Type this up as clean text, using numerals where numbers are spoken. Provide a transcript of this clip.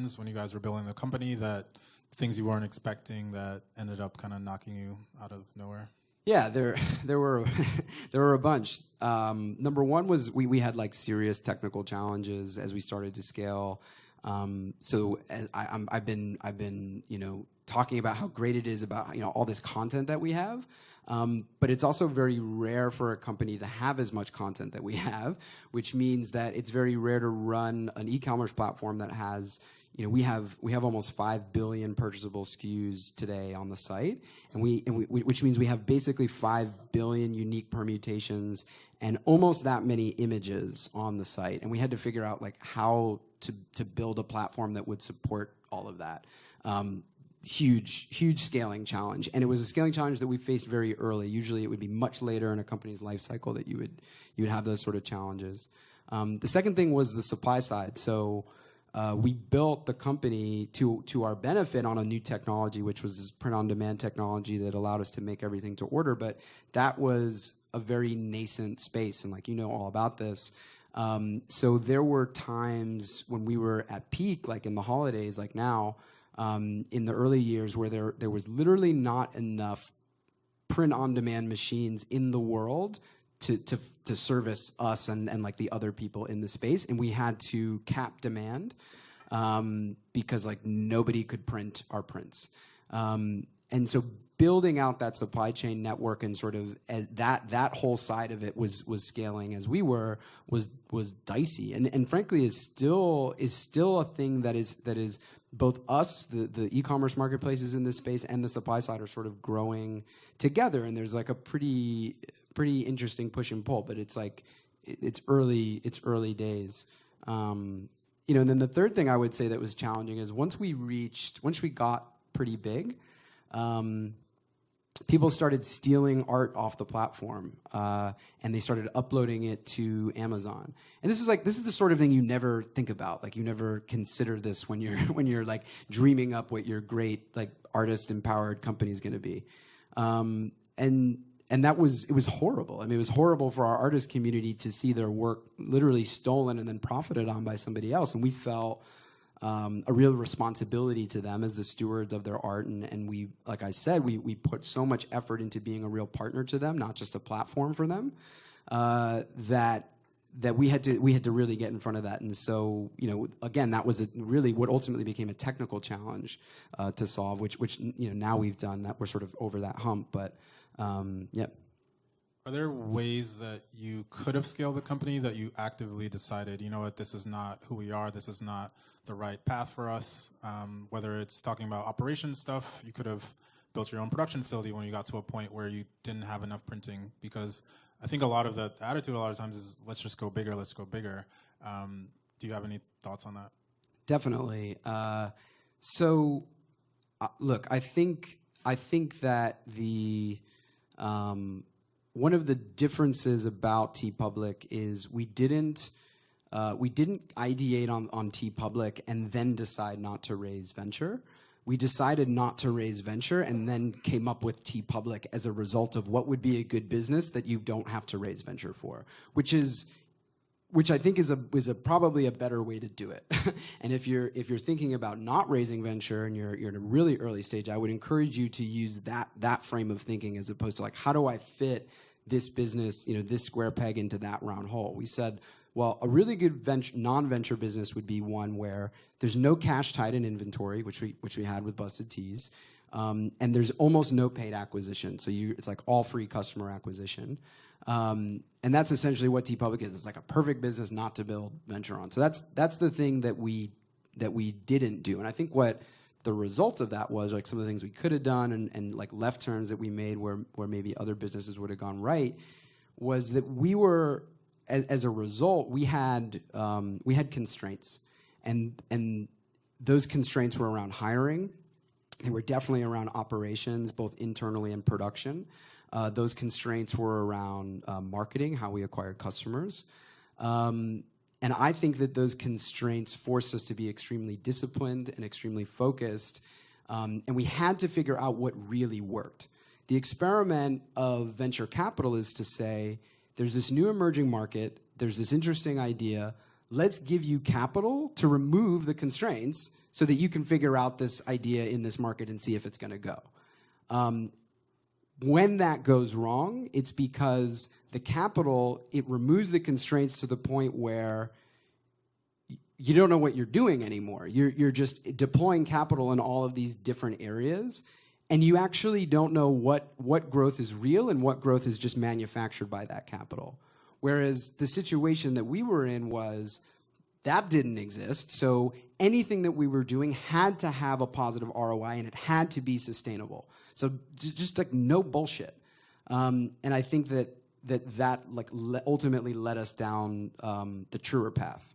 happens when you guys were building the company, that things you weren't expecting that ended up kind of knocking you out of nowhere? Yeah, there were there were a bunch. Number one was we had like serious technical challenges as we started to scale. So I've been talking about how great it is about all this content that we have. But it's also very rare for a company to have as much content that we have, which means that it's very rare to run an e-commerce platform that has, we have almost 5 billion purchasable SKUs today on the site, and which means we have basically 5 billion unique permutations and almost that many images on the site. And we had to figure out like how to build a platform that would support all of that. Huge scaling challenge, and it was a scaling challenge that we faced very early. Usually, it would be much later in a company's life cycle that you would have those sort of challenges. The second thing was the supply side. So we built the company to our benefit on a new technology, which was this print-on-demand technology that allowed us to make everything to order. But that was a very nascent space, and like all about this. So there were times when we were at peak, like in the holidays, like now. In the early years where there was literally not enough print-on-demand machines in the world to service us and like the other people in the space, and we had to cap demand because like nobody could print our prints, and so building out that supply chain network and sort of that whole side of it was scaling as we was dicey, and frankly is still a thing that is both us, the e-commerce marketplaces in this space, and the supply side are sort of growing together. And there's like a pretty interesting push and pull, but it's like it's early days. And then the third thing I would say that was challenging is once we got pretty big, people started stealing art off the platform, and they started uploading it to Amazon. And this is the sort of thing you never think about. Like you never consider this when you're like dreaming up what your great like artist empowered company is going to be. And it was horrible. I mean, it was horrible for our artist community to see their work literally stolen and then profited on by somebody else. And we felt a real responsibility to them as the stewards of their art, and we, like I said, we put so much effort into being a real partner to them, not just a platform for them, that we had to really get in front of that. And so again, that was really what ultimately became a technical challenge to solve, which now we've done that. We're sort of over that hump, but yeah. Are there ways that you could have scaled the company that you actively decided, you know what, this is not who we are, this is not the right path for us? Whether it's talking about operations stuff, you could have built your own production facility when you got to a point where you didn't have enough printing, because I think a lot of the attitude a lot of times is let's just go bigger, let's go bigger. Do you have any thoughts on that? Definitely. Look, I think that the one of the differences about TeePublic is we didn't ideate on TeePublic and then decide not to raise venture. We decided not to raise venture and then came up with TeePublic as a result of what would be a good business that you don't have to raise venture for, which I think is probably a better way to do it. And if you're thinking about not raising venture and you're in a really early stage, I would encourage you to use that frame of thinking as opposed to like, how do I fit this business, this square peg into that round hole? We said, well, a really good non-venture business would be one where there's no cash tied in inventory, which we had with Busted Tees, and there's almost no paid acquisition. So it's like all free customer acquisition. And that's essentially what TeePublic is. It's like a perfect business not to build venture on. So that's the thing that we didn't do. And I think what the result of that was, like some of the things we could have done and like left turns that we made where maybe other businesses would have gone right, was that we were, as a result, we had constraints, and those constraints were around hiring. They were definitely around operations, both internally and production. Those constraints were around marketing, how we acquired customers. And I think that those constraints forced us to be extremely disciplined and extremely focused. And we had to figure out what really worked. The experiment of venture capital is to say, there's this new emerging market, there's this interesting idea, let's give you capital to remove the constraints so that you can figure out this idea in this market and see if it's going to go. When that goes wrong, it's because the capital, it removes the constraints to the point where you don't know what you're doing anymore. You're just deploying capital in all of these different areas, and you actually don't know what growth is real and what growth is just manufactured by that capital. Whereas the situation that we were in was that didn't exist, so anything that we were doing had to have a positive ROI and it had to be sustainable. So just like no bullshit. And I think that like ultimately led us down the truer path.